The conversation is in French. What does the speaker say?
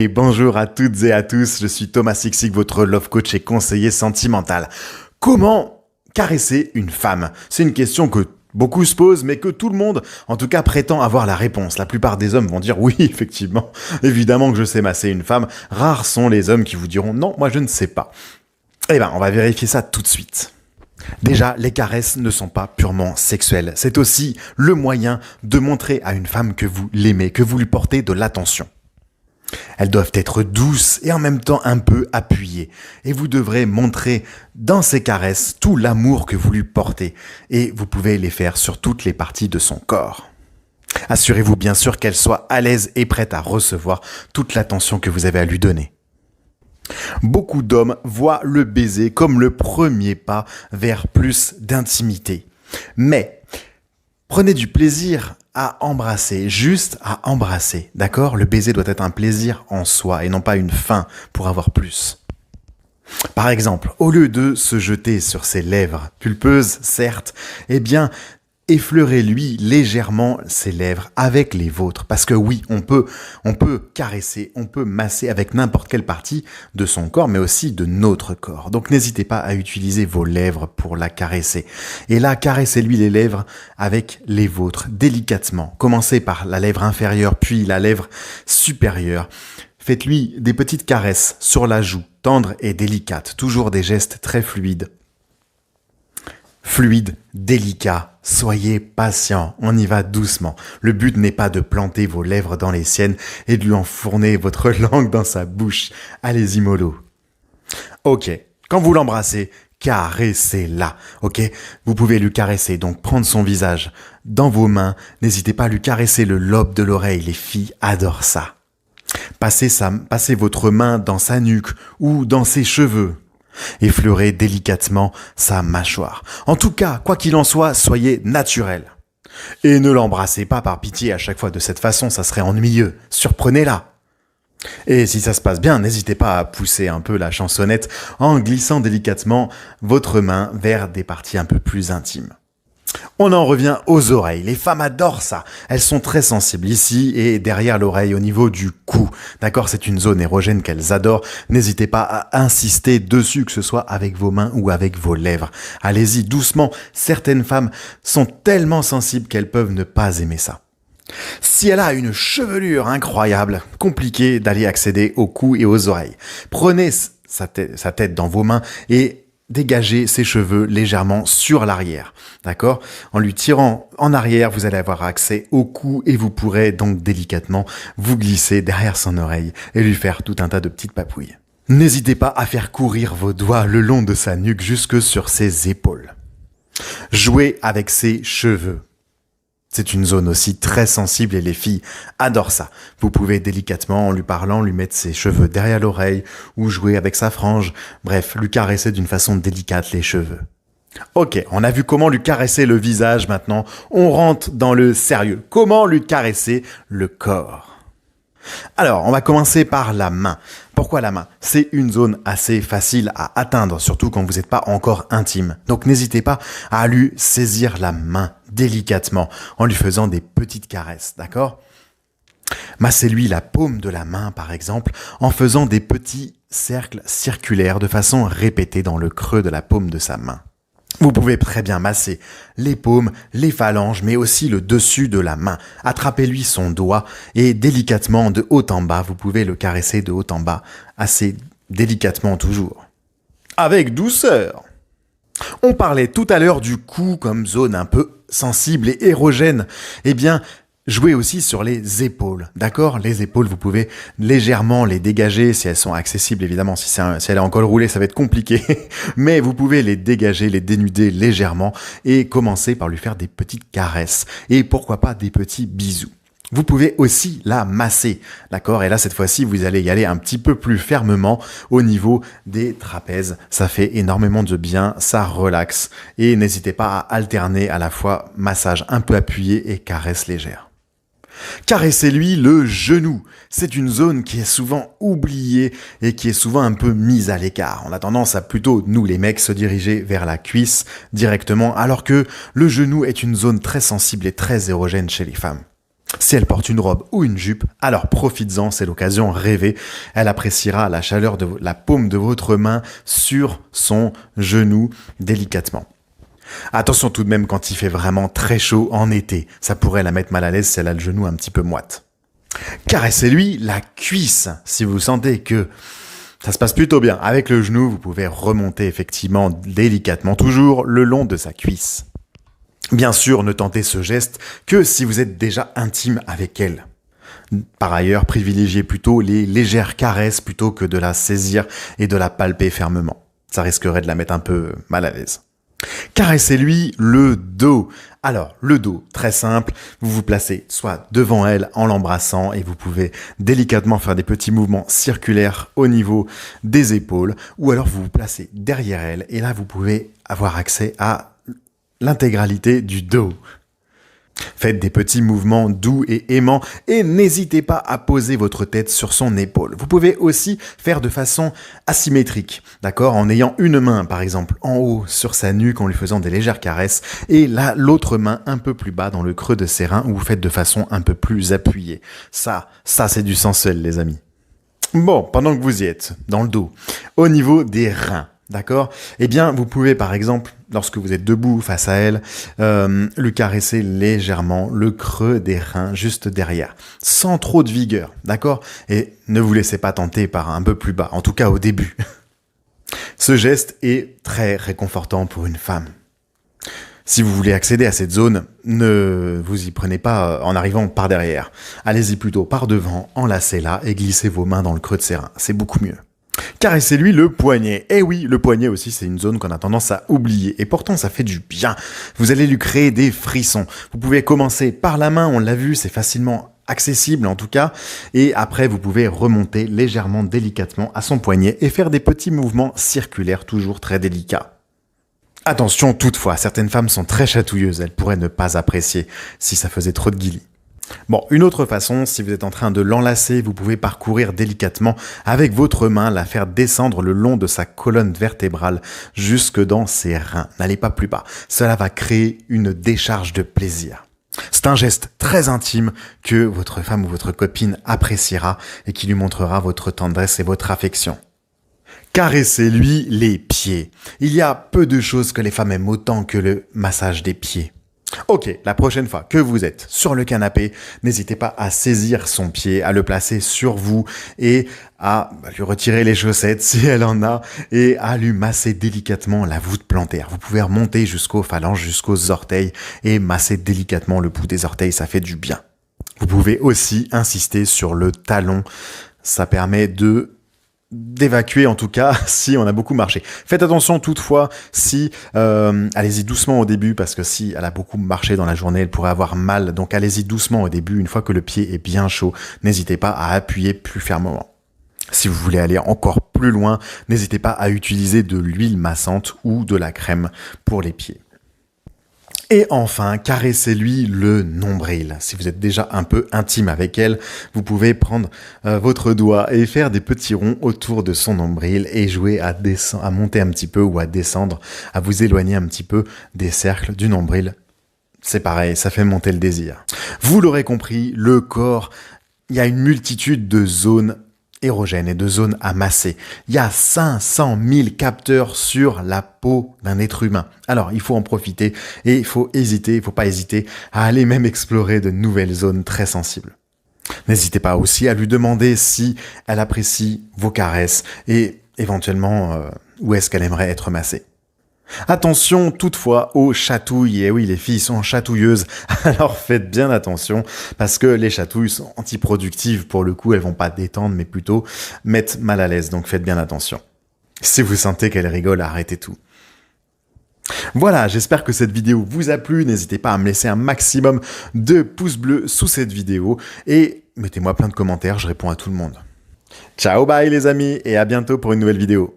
Et bonjour à toutes et à tous, je suis Thomas Sixic, votre love coach et conseiller sentimental. Comment caresser une femme? C'est une question que beaucoup se posent, mais que tout le monde, en tout cas, prétend avoir la réponse. La plupart des hommes vont dire oui, effectivement, évidemment que je sais masser une femme. Rares sont les hommes qui vous diront non, moi je ne sais pas. Eh ben, on va vérifier ça tout de suite. Déjà, les caresses ne sont pas purement sexuelles. C'est aussi le moyen de montrer à une femme que vous l'aimez, que vous lui portez de l'attention. Elles doivent être douces et en même temps un peu appuyées. Et vous devrez montrer dans ces caresses tout l'amour que vous lui portez. Et vous pouvez les faire sur toutes les parties de son corps. Assurez-vous bien sûr qu'elle soit à l'aise et prête à recevoir toute l'attention que vous avez à lui donner. Beaucoup d'hommes voient le baiser comme le premier pas vers plus d'intimité. Mais prenez du plaisir à embrasser, juste à embrasser, d'accord? Le baiser doit être un plaisir en soi et non pas une fin pour avoir plus. Par exemple, au lieu de se jeter sur ses lèvres, pulpeuses certes, eh bien, effleurez-lui légèrement ses lèvres avec les vôtres. Parce que oui, on peut caresser, on peut masser avec n'importe quelle partie de son corps, mais aussi de notre corps. Donc n'hésitez pas à utiliser vos lèvres pour la caresser. Et là, caressez-lui les lèvres avec les vôtres, délicatement. Commencez par la lèvre inférieure, puis la lèvre supérieure. Faites-lui des petites caresses sur la joue, tendres et délicates. Toujours des gestes très fluides. Fluide, délicat, soyez patient, on y va doucement. Le but n'est pas de planter vos lèvres dans les siennes et de lui enfourner votre langue dans sa bouche. Allez-y mollo. Ok, quand vous l'embrassez, caressez-la, ok? Vous pouvez lui caresser, donc prendre son visage dans vos mains. N'hésitez pas à lui caresser le lobe de l'oreille, les filles adorent ça. Passez votre main dans sa nuque ou dans ses cheveux. Effleurez délicatement sa mâchoire. En tout cas, quoi qu'il en soit, soyez naturel. Et ne l'embrassez pas par pitié à chaque fois de cette façon, ça serait ennuyeux. Surprenez-la. Et si ça se passe bien, n'hésitez pas à pousser un peu la chansonnette en glissant délicatement votre main vers des parties un peu plus intimes. On en revient aux oreilles. Les femmes adorent ça. Elles sont très sensibles ici et derrière l'oreille au niveau du cou. D'accord, c'est une zone érogène qu'elles adorent. N'hésitez pas à insister dessus, que ce soit avec vos mains ou avec vos lèvres. Allez-y doucement. Certaines femmes sont tellement sensibles qu'elles peuvent ne pas aimer ça. Si elle a une chevelure incroyable, compliqué d'aller accéder au cou et aux oreilles. Prenez sa tête dans vos mains et dégagez ses cheveux légèrement sur l'arrière, d'accord? En lui tirant en arrière, vous allez avoir accès au cou et vous pourrez donc délicatement vous glisser derrière son oreille et lui faire tout un tas de petites papouilles. N'hésitez pas à faire courir vos doigts le long de sa nuque jusque sur ses épaules. Jouez avec ses cheveux. C'est une zone aussi très sensible et les filles adorent ça. Vous pouvez délicatement, en lui parlant, lui mettre ses cheveux derrière l'oreille ou jouer avec sa frange. Bref, lui caresser d'une façon délicate les cheveux. Ok, on a vu comment lui caresser le visage maintenant. On rentre dans le sérieux. Comment lui caresser le corps? Alors, on va commencer par la main. Pourquoi la main? C'est une zone assez facile à atteindre, surtout quand vous n'êtes pas encore intime. Donc n'hésitez pas à lui saisir la main délicatement en lui faisant des petites caresses, d'accord? Massez-lui la paume de la main, par exemple, en faisant des petits cercles circulaires de façon répétée dans le creux de la paume de sa main. Vous pouvez très bien masser les paumes, les phalanges, mais aussi le dessus de la main. Attrapez-lui son doigt et délicatement de haut en bas, vous pouvez le caresser de haut en bas, assez délicatement toujours. Avec douceur. On parlait tout à l'heure du cou comme zone un peu sensible et érogène. Eh bien, jouez aussi sur les épaules, d'accord? Les épaules, vous pouvez légèrement les dégager si elles sont accessibles, évidemment. Si elle est en col roulé, ça va être compliqué. Mais vous pouvez les dégager, les dénuder légèrement et commencer par lui faire des petites caresses. Et pourquoi pas des petits bisous. Vous pouvez aussi la masser, d'accord? Et là, cette fois-ci, vous allez y aller un petit peu plus fermement au niveau des trapèzes. Ça fait énormément de bien, ça relaxe. Et n'hésitez pas à alterner à la fois massage un peu appuyé et caresse légère. Caressez-lui le genou. C'est une zone qui est souvent oubliée et qui est souvent un peu mise à l'écart. On a tendance à plutôt, nous les mecs, se diriger vers la cuisse directement, alors que le genou est une zone très sensible et très érogène chez les femmes. Si elle porte une robe ou une jupe, alors profites-en, c'est l'occasion rêvée. Elle appréciera la chaleur de la paume de votre main sur son genou délicatement. Attention tout de même quand il fait vraiment très chaud en été. Ça pourrait la mettre mal à l'aise si elle a le genou un petit peu moite. Caressez-lui la cuisse si vous sentez que ça se passe plutôt bien. Avec le genou, vous pouvez remonter effectivement délicatement, toujours le long de sa cuisse. Bien sûr, ne tentez ce geste que si vous êtes déjà intime avec elle. Par ailleurs, privilégiez plutôt les légères caresses plutôt que de la saisir et de la palper fermement. Ça risquerait de la mettre un peu mal à l'aise. Caressez-lui le dos. Alors, le dos, très simple, vous vous placez soit devant elle en l'embrassant et vous pouvez délicatement faire des petits mouvements circulaires au niveau des épaules ou alors vous vous placez derrière elle et là vous pouvez avoir accès à l'intégralité du dos. Faites des petits mouvements doux et aimants et n'hésitez pas à poser votre tête sur son épaule. Vous pouvez aussi faire de façon asymétrique, d'accord, en ayant une main par exemple en haut sur sa nuque en lui faisant des légères caresses et là l'autre main un peu plus bas dans le creux de ses reins où vous faites de façon un peu plus appuyée. Ça c'est du sensuel les amis. Bon, pendant que vous y êtes, dans le dos, au niveau des reins, d'accord? Eh bien, vous pouvez par exemple, lorsque vous êtes debout face à elle, lui caresser légèrement le creux des reins juste derrière, sans trop de vigueur, d'accord? Et ne vous laissez pas tenter par un peu plus bas, en tout cas au début. Ce geste est très réconfortant pour une femme. Si vous voulez accéder à cette zone, ne vous y prenez pas en arrivant par derrière. Allez-y plutôt par devant, enlacez-la et glissez vos mains dans le creux de ses reins. C'est beaucoup mieux. Caressez-lui le poignet. Eh oui, le poignet aussi, c'est une zone qu'on a tendance à oublier. Et pourtant, ça fait du bien. Vous allez lui créer des frissons. Vous pouvez commencer par la main, on l'a vu, c'est facilement accessible en tout cas. Et après, vous pouvez remonter légèrement, délicatement à son poignet et faire des petits mouvements circulaires, toujours très délicats. Attention toutefois, certaines femmes sont très chatouilleuses. Elles pourraient ne pas apprécier si ça faisait trop de guillis. Bon, une autre façon, si vous êtes en train de l'enlacer, vous pouvez parcourir délicatement avec votre main, la faire descendre le long de sa colonne vertébrale jusque dans ses reins. N'allez pas plus bas. Cela va créer une décharge de plaisir. C'est un geste très intime que votre femme ou votre copine appréciera et qui lui montrera votre tendresse et votre affection. Caressez-lui les pieds. Il y a peu de choses que les femmes aiment autant que le massage des pieds. Ok, la prochaine fois que vous êtes sur le canapé, n'hésitez pas à saisir son pied, à le placer sur vous et à lui retirer les chaussettes si elle en a et à lui masser délicatement la voûte plantaire. Vous pouvez remonter jusqu'aux phalanges, jusqu'aux orteils et masser délicatement le bout des orteils, ça fait du bien. Vous pouvez aussi insister sur le talon, ça permet d'évacuer en tout cas si on a beaucoup marché. Faites attention toutefois si, allez-y doucement au début parce que si elle a beaucoup marché dans la journée, elle pourrait avoir mal. Donc allez-y doucement au début, une fois que le pied est bien chaud, n'hésitez pas à appuyer plus fermement. Si vous voulez aller encore plus loin, n'hésitez pas à utiliser de l'huile massante ou de la crème pour les pieds. Et enfin, caressez-lui le nombril. Si vous êtes déjà un peu intime avec elle, vous pouvez prendre votre doigt et faire des petits ronds autour de son nombril et jouer à monter un petit peu ou à descendre, à vous éloigner un petit peu des cercles du nombril. C'est pareil, ça fait monter le désir. Vous l'aurez compris, le corps, il y a une multitude de zones érogènes et de zones à masser. Il y a 500 000 capteurs sur la peau d'un être humain. Alors, il faut en profiter et il faut pas hésiter à aller même explorer de nouvelles zones très sensibles. N'hésitez pas aussi à lui demander si elle apprécie vos caresses et éventuellement où est-ce qu'elle aimerait être massée. Attention toutefois aux chatouilles, et oui les filles sont chatouilleuses, alors faites bien attention parce que les chatouilles sont antiproductives pour le coup, elles vont pas détendre mais plutôt mettre mal à l'aise, donc faites bien attention. Si vous sentez qu'elle rigole, arrêtez tout. Voilà, j'espère que cette vidéo vous a plu, n'hésitez pas à me laisser un maximum de pouces bleus sous cette vidéo et mettez-moi plein de commentaires, je réponds à tout le monde. Ciao bye les amis et à bientôt pour une nouvelle vidéo.